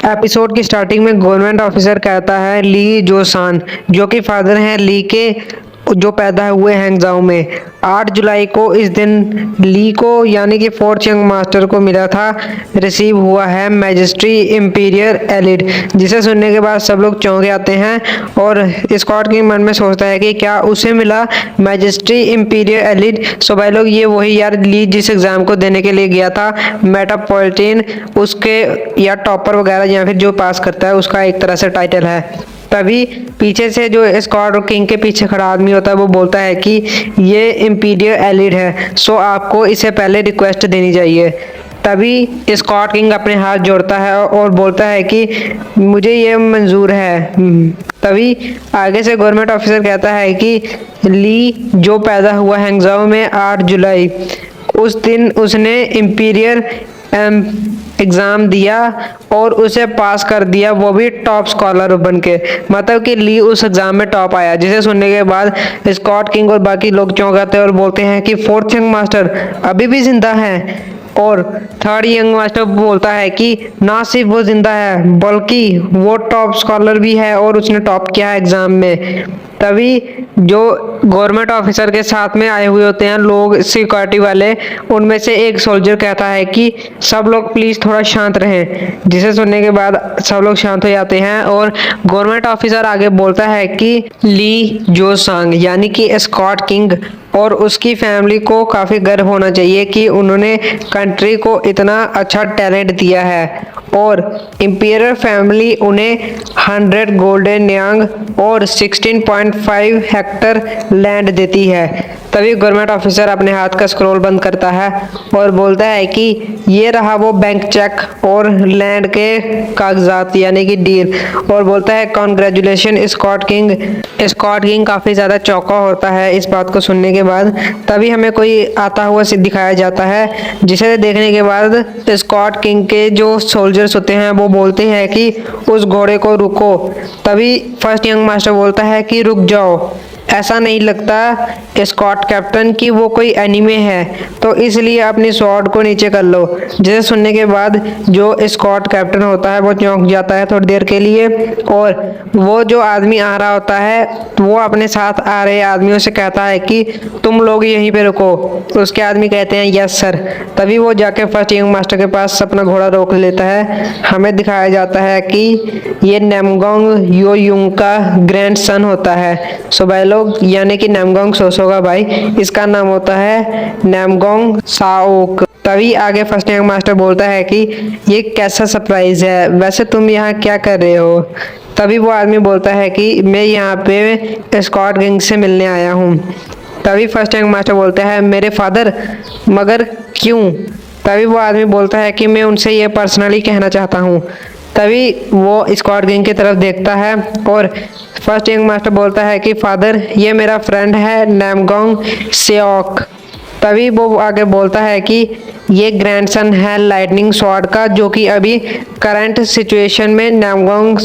Episode की starting में government officer कहता है ली जो सान, जो कि फादर हैं ली के, जो पैदा हुए हैंगजाओ में। 8 जुलाई को इस दिन ली को यानी कि फोर्थ यंग मास्टर को मिला था, रिसीव हुआ है मैजेस्टी इंपीरियर एलिड, जिसे सुनने के बाद सब लोग चौंक जाते हैं और स्कॉट के मन में सोचता है कि क्या उसे मिला मैजेस्टी इंपीरियर एलिड। सो भाई लोग, ये वही यार ली जिस एग्जाम को देने के लिए गया था, मेट्रोपॉलिटन, उसके या टॉपर वगैरह या फिर जो पास करता है उसका एक तरह से टाइटल है। तभी पीछे से जो स्कॉट और किंग के पीछे खड़ा आदमी होता है वो बोलता है कि ये इंपीरियर एलिड है, सो आपको इसे पहले रिक्वेस्ट देनी चाहिए। तभी स्कॉट किंग अपने हाथ जोड़ता है और बोलता है कि मुझे ये मंजूर है। तभी आगे से गवर्नमेंट ऑफिसर कहता है कि ली जो पैदा हुआ हैंगजाओ में 8 जुलाई, उस दिन उसने इंपीरियर एग्ज़ाम दिया और उसे पास कर दिया, वो भी टॉप स्कॉलर बन के। मतलब कि ली उस एग्ज़ाम में टॉप आया, जिसे सुनने के बाद स्कॉट किंग और बाकी लोग चौंक जाते हैं और बोलते हैं कि फोर्थ यंग मास्टर अभी भी जिंदा है। और थर्ड यंग मास्टर बोलता है कि ना सिर्फ वो जिंदा है बल्कि वो टॉप स्कॉलर भी है और उसने टॉप किया है एग्ज़ाम में। तभी जो गवर्नमेंट ऑफिसर के साथ में आए हुए होते हैं लोग, सिक्योरिटी वाले, उनमें से एक सोल्जर कहता है कि सब लोग प्लीज़ थोड़ा शांत रहें, जिसे सुनने के बाद सब लोग शांत हो जाते हैं। और गवर्नमेंट ऑफिसर आगे बोलता है कि ली जो सांग यानी कि स्कॉट किंग और उसकी फैमिली को काफ़ी गर्व होना चाहिए कि उन्होंने कंट्री को इतना अच्छा टैलेंट दिया है और इंपीरियर फैमिली उन्हें 100 गोल्डन यांग और 16.5 हेक्टर लैंड देती है। तभी गवर्नमेंट ऑफिसर अपने हाथ का स्क्रॉल बंद करता है और बोलता है कि ये रहा वो बैंक चेक और लैंड के कागजात यानी कि डील, और बोलता है congratulation Scott King. Scott King काफ़ी ज़्यादा चौंका होता है इस बात को सुनने के बाद। तभी हमें कोई आता हुआ दिखाया जाता है, जिसे देखने के बाद स्कॉट किंग के जो सोल्जर्स होते हैं वो बोलते हैं कि उस घोड़े को रुको। तभी फर्स्ट यंग मास्टर बोलता है कि रुक जाओ, ऐसा नहीं लगता स्कॉट कैप्टन कि वो कोई एनिमे है, तो इसलिए अपनी स्वॉर्ड को नीचे कर लो। जिसे सुनने के बाद जो स्कॉट कैप्टन होता है वो चौंक जाता है थोड़ी देर के लिए, और वो जो आदमी आ रहा होता है वो अपने साथ आ रहे आदमियों से कहता है कि तुम लोग यहीं पे रुको। उसके आदमी कहते हैं यस सर। तभी वो जाके फर्स्ट यंग मास्टर के पास अपना घोड़ा रोक लेता है। हमें दिखाया जाता है कि ये नामगोंग योयुंग का ग्रैंड सन होता है। सो भाई लोग, यानी कि नामगोंग सोसो का भाई, इसका नाम होता है नामगोंग साओक। तभी आगे फर्स्ट यंग मास्टर बोलता है कि ये कैसा सरप्राइज है, वैसे तुम यहाँ क्या कर रहे हो। तभी वो आदमी बोलता है कि मैं यहाँ पे स्कॉट किंग से मिलने आया हूँ। तभी फर्स्ट यंग मास्टर बोलता है मेरे फादर, मगर क्यों। तभी वो आदमी बोलता है कि मैं उनसे ये पर्सनली कहना चाहता हूँ। तभी वो स्कॉट किंग की तरफ देखता है और फर्स्ट यंग मास्टर बोलता है कि फादर ये मेरा फ्रेंड है नामगोंग सेओक। तभी वो आगे बोलता है कि ये ग्रैंडसन है लाइटनिंग स्वॉर्ड का, जो कि अभी करंट सिचुएशन में नामगोंग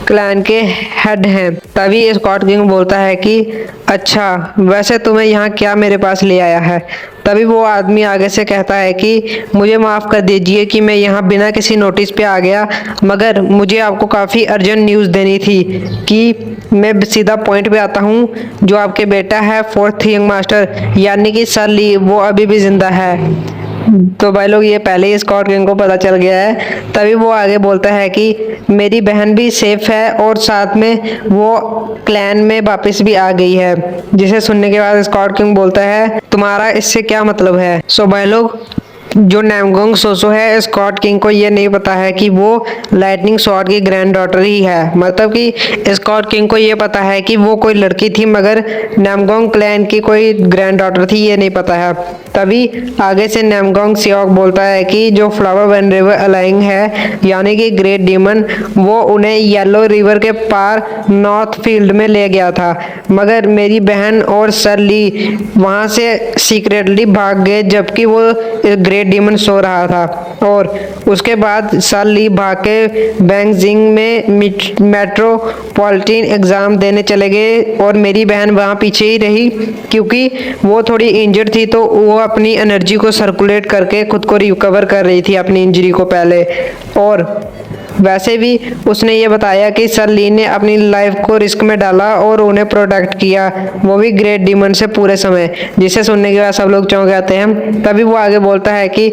क्लैन के हेड हैं। तभी स्कॉट किंग बोलता है कि अच्छा, वैसे तुम्हें यहाँ क्या मेरे पास ले आया है। तभी वो आदमी आगे से कहता है कि मुझे माफ़ कर दीजिए कि मैं यहाँ बिना किसी नोटिस पे आ गया, मगर मुझे आपको काफ़ी अर्जेंट न्यूज़ देनी थी कि मैं सीधा पॉइंट पे आता हूँ। जो आपके बेटा है फोर्थ यंग मास्टर यानी कि सर ली, वो अभी भी ज़िंदा है। तो भाई लोग, ये पहले ही स्कॉट किंग को पता चल गया है। तभी वो आगे बोलता है कि मेरी बहन भी सेफ है और साथ में वो क्लैन में वापस भी आ गई है। जिसे सुनने के बाद स्कॉट किंग बोलता है तुम्हारा इससे क्या मतलब है। सो भाई लोग, जो नामगोंग सोसो है, स्कॉट किंग को ये नहीं पता है कि वो लाइटनिंग स्वॉर्ड की ग्रैंड डॉटर ही है। मतलब कि स्कॉट किंग को ये पता है कि वो कोई लड़की थी, मगर नामगोंग क्लैन की कोई ग्रैंड डॉटर थी ये नहीं पता है। तभी आगे से नामगोंग सियोक बोलता है कि जो फ्लावर वन रिवर अलाइंग है यानी कि ग्रेट डीमन, वो उन्हें येलो रिवर के पार नॉर्थ फील्ड में ले गया था, मगर मेरी बहन और सर ली वहाँ से सीक्रेटली भाग गए जबकि वो ग्रेट डीमन सो रहा था। और उसके बाद सर ली भाग के बैंगजिंग में मेट्रोपॉलिटन एग्ज़ाम देने चले गए और मेरी बहन वहाँ पीछे ही रही क्योंकि वो थोड़ी इंजर्ड थी, तो वो अपनी एनर्जी को सर्कुलेट करके खुद को रिकवर कर रही थी अपनी इंजरी को पहले। और वैसे भी उसने ये बताया कि सर ली ने अपनी लाइफ को रिस्क में डाला और उन्हें प्रोटेक्ट किया, वो भी ग्रेट डीमन से पूरे समय, जिसे सुनने के बाद सब लोग चौंक जाते हैं। तभी वो आगे बोलता है कि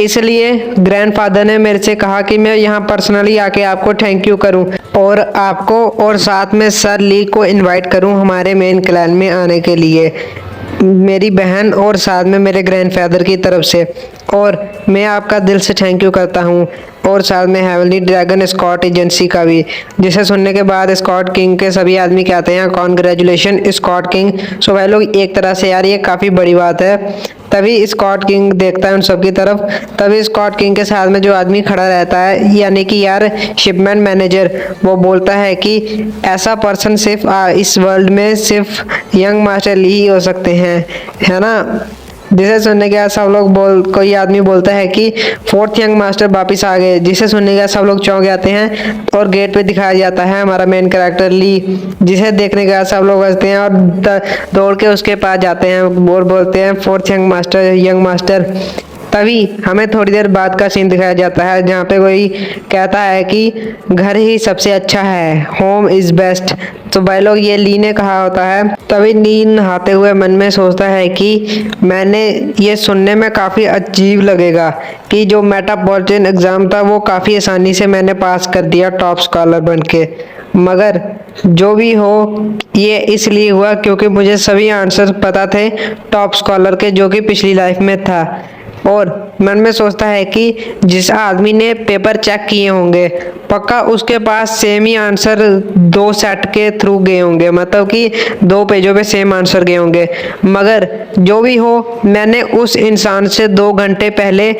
इसलिए ग्रैंडफादर ने मेरे से कहा कि मैं यहाँ पर्सनली आके आपको थैंक यू करूँ और आपको और साथ में सर ली को इनवाइट करूँ हमारे मेन क्लैन में आने के लिए, मेरी बहन और साथ में मेरे ग्रैंडफादर की तरफ से, और मैं आपका दिल से थैंक यू करता हूँ, और साथ में हेवनली ड्रैगन स्कॉट एजेंसी का भी। जिसे सुनने के बाद स्कॉट किंग के सभी आदमी कहते हैं कॉन्ग्रेचुलेशन स्कॉट किंग। सो भाई लोग एक तरह से यार ये काफ़ी बड़ी बात है। तभी स्कॉट किंग देखता है उन सब की तरफ, तभी स्कॉट किंग के साथ में जो आदमी खड़ा रहता है यानी कि यार शिपमेंट मैनेजर, वो बोलता है कि ऐसा पर्सन सिर्फ इस वर्ल्ड में सिर्फ यंग मास्टर ली ही हो सकते हैं, है ना। जिसे सुनने के बाद सब लोग कोई आदमी बोलता है कि फोर्थ यंग मास्टर वापिस आ गए। जिसे सुनने के बाद सब लोग चौंक जाते हैं और गेट पे दिखाया जाता है हमारा मेन कैरेक्टर ली, जिसे देखने के बाद सब लोग हंसते हैं और दौड़ के उसके पास जाते हैं और बोलते हैं फोर्थ यंग मास्टर। तभी हमें थोड़ी देर बाद का सीन दिखाया जाता है जहाँ पे कोई कहता है कि घर ही सबसे अच्छा है, होम इज़ बेस्ट। तो भाई लोग ये ली ने कहा होता है। तभी ली नहाते हुए मन में सोचता है कि मैंने ये सुनने में काफ़ी अजीब लगेगा कि जो मेट्रोपॉलिटन एग्ज़ाम था वो काफ़ी आसानी से मैंने पास कर दिया टॉप स्कॉलर बन के, मगर जो भी हो ये इसलिए हुआ क्योंकि मुझे सभी आंसर पता थे टॉप स्कॉलर के, जो कि पिछली लाइफ में था। और मन में सोचता है कि जिस आदमी ने पेपर चेक किए होंगे पक्का उसके पास सेम ही आंसर 2 सेट के थ्रू गए होंगे, मतलब कि 2 पेजों पे सेम आंसर गए होंगे, मगर जो भी हो मैंने उस इंसान से 2 घंटे पहले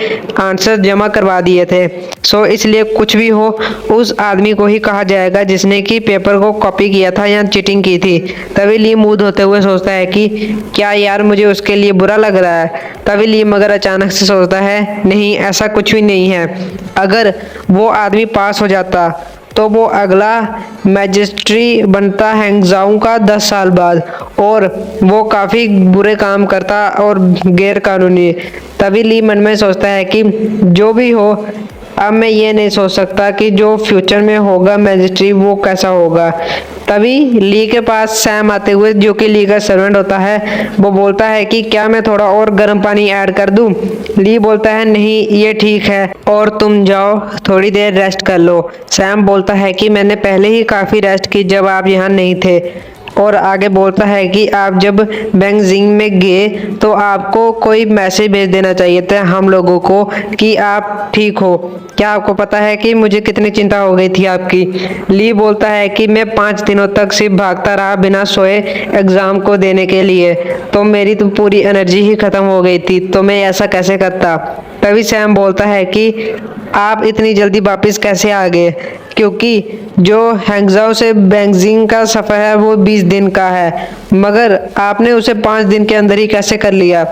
आंसर जमा करवा दिए थे। सो इसलिए कुछ भी हो उस आदमी को ही कहा जाएगा जिसने कि पेपर को कॉपी किया था या चीटिंग की थी। तभी ली मूड होते हुए सोचता है कि क्या यार मुझे उसके लिए बुरा लग रहा है। तभी ली मगर अचानक से सोचता है नहीं ऐसा कुछ भी नहीं है, अगर वो आदमी पास हो जाता तो वो अगला मैजिस्ट्री बनता हैंगजाऊ का 10 साल बाद, और वो काफ़ी बुरे काम करता और गैर कानूनी। तभी ली मन में सोचता है कि जो भी हो अब मैं ये नहीं सोच सकता कि जो फ्यूचर में होगा मैजिस्ट्री वो कैसा होगा। तभी ली के पास सैम आते हुए, जो कि ली का सर्वेंट होता है, वो बोलता है कि क्या मैं थोड़ा और गर्म पानी ऐड कर दूं। ली बोलता है नहीं ये ठीक है और तुम जाओ थोड़ी देर रेस्ट कर लो। सैम बोलता है कि मैंने पहले ही काफ़ी रेस्ट की जब आप यहाँ नहीं थे, और आगे बोलता है कि आप जब बेंगजिंग में गए तो आपको कोई मैसेज भेज देना चाहिए था हम लोगों को कि आप ठीक हो। क्या आपको पता है कि मुझे कितनी चिंता हो गई थी आपकी। ली बोलता है कि मैं 5 दिनों तक सिर्फ भागता रहा बिना सोए एग्ज़ाम को देने के लिए, तो मेरी तो पूरी एनर्जी ही ख़त्म हो गई थी, तो मैं ऐसा कैसे करता। तभी सैम बोलता है कि आप इतनी जल्दी वापस कैसे आ गए, क्योंकि जो हैंगजाओ से बेंगजिंग का सफ़र है वो 20 दिन का है, मगर आपने उसे 5 दिन के अंदर ही कैसे कर लिया।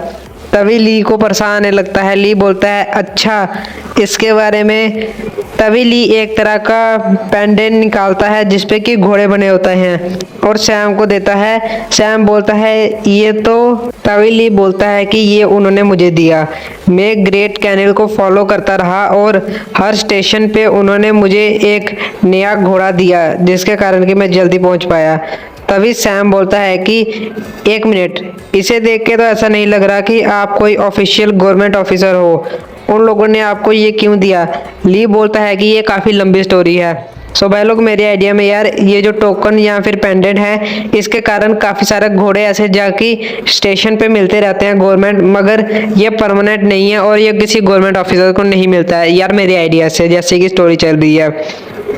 तभी ली को परेशान आने लगता है। ली बोलता है अच्छा इसके बारे में। तभी ली एक तरह का पेंडेंट निकालता है जिसपे कि घोड़े बने होते हैं और सैम को देता है। सैम बोलता है ये तो, तभी ली बोलता है कि ये उन्होंने मुझे दिया, मैं ग्रेट कैनल को फॉलो करता रहा और हर स्टेशन पे उन्होंने मुझे एक नया घोड़ा दिया जिसके कारण कि मैं जल्दी पहुंच पाया। तभी सैम बोलता है कि 1 मिनट, इसे देख के तो ऐसा नहीं लग रहा कि आप कोई ऑफिशियल गवर्नमेंट ऑफिसर हो, उन लोगों ने आपको ये क्यों दिया। ली बोलता है कि ये काफ़ी लंबी स्टोरी है। सो भाई लोग मेरे आइडिया में यार ये जो टोकन या फिर पेंडेंट है इसके कारण काफ़ी सारे घोड़े ऐसे जाके स्टेशन पे मिलते रहते हैं गवर्नमेंट, मगर ये परमानेंट नहीं है और ये किसी गवर्नमेंट ऑफिसर को नहीं मिलता है यार मेरे आइडिया से, जैसे कि स्टोरी चल रही है।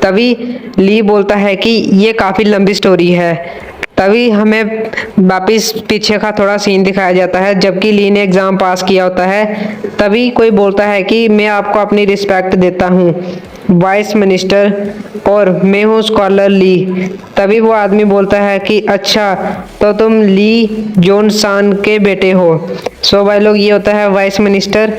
तभी ली बोलता है कि ये काफ़ी लंबी स्टोरी है। तभी हमें वापिस पीछे का थोड़ा सीन दिखाया जाता है जबकि ली ने एग्ज़ाम पास किया होता है। तभी कोई बोलता है कि मैं आपको अपनी रिस्पेक्ट देता हूँ वाइस मिनिस्टर, और मैं हूँ स्कॉलर ली। तभी वो आदमी बोलता है कि अच्छा तो तुम ली जोनसान के बेटे हो। सो भाई लोग ये होता है वाइस मिनिस्टर।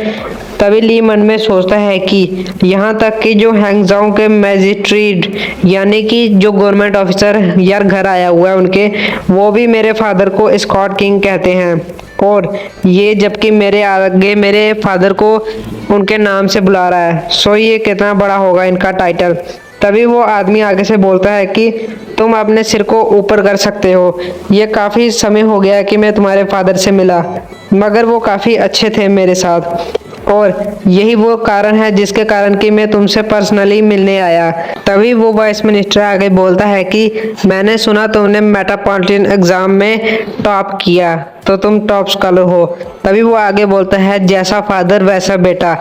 तभी ली मन में सोचता है कि यहाँ तक कि जो हैंगजाओ के मैजिस्ट्रेट यानी कि जो गवर्नमेंट ऑफिसर यार घर आया हुआ है उनके, वो भी मेरे फादर को स्कॉट किंग कहते हैं, और ये जबकि मेरे आगे मेरे फादर को उनके नाम से बुला रहा है। सो ये कितना बड़ा होगा इनका टाइटल। तभी वो आदमी आगे से बोलता है कि तुम अपने सिर को ऊपर कर सकते हो। ये काफ़ी समय हो गया है कि मैं तुम्हारे फादर से मिला, मगर वो काफ़ी अच्छे थे मेरे साथ, और यही वो कारण है जिसके कारण कि मैं तुमसे पर्सनली मिलने आया। तभी वो वाइस मिनिस्टर आगे बोलता है कि मैंने सुना तुमने मेट्रोपॉलिटन एग्जाम में टॉप किया, तो तुम टॉप स्कॉलर हो। तभी वो आगे बोलता है जैसा फादर वैसा बेटा,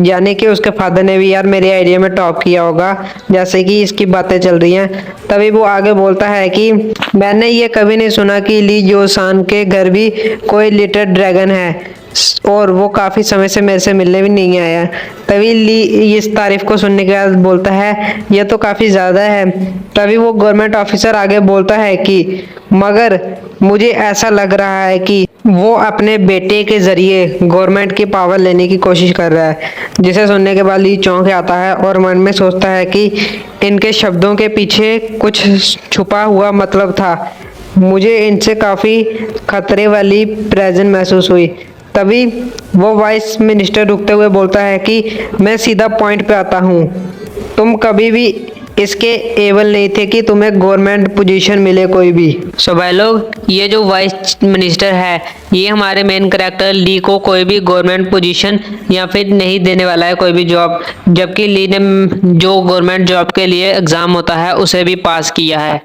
यानी कि उसके फादर ने भी यार मेरे आइडिया में टॉप किया होगा, जैसे कि इसकी बातें चल रही हैं। तभी वो आगे बोलता है कि मैंने ये कभी नहीं सुना कि ली जोसान के घर भी कोई लिटिल ड्रैगन है, और वो काफ़ी समय से मेरे से मिलने भी नहीं आया। तभी ली इस तारीफ को सुनने के बाद बोलता है यह तो काफ़ी ज़्यादा है। तभी वो गवर्नमेंट ऑफिसर आगे बोलता है कि मगर मुझे ऐसा लग रहा है कि वो अपने बेटे के ज़रिए गवर्नमेंट की पावर लेने की कोशिश कर रहा है। जिसे सुनने के बाद ली चौंक आता है और मन में सोचता है कि इनके शब्दों के पीछे कुछ छुपा हुआ मतलब था। मुझे इनसे काफ़ी खतरे वाली प्रेजेंस महसूस हुई। तभी वो वाइस मिनिस्टर रुकते हुए बोलता है कि मैं सीधा पॉइंट पे आता हूँ। तुम कभी भी इसके एबल नहीं थे कि तुम्हें गवर्नमेंट पोजीशन मिले कोई भी। सो भाई लोग, ये जो वाइस मिनिस्टर है ये हमारे मेन करेक्टर ली को कोई भी गवर्नमेंट पोजीशन या फिर नहीं देने वाला है कोई भी जॉब, जबकि ली ने जो गवर्नमेंट जॉब के लिए एग्ज़ाम होता है उसे भी पास किया है।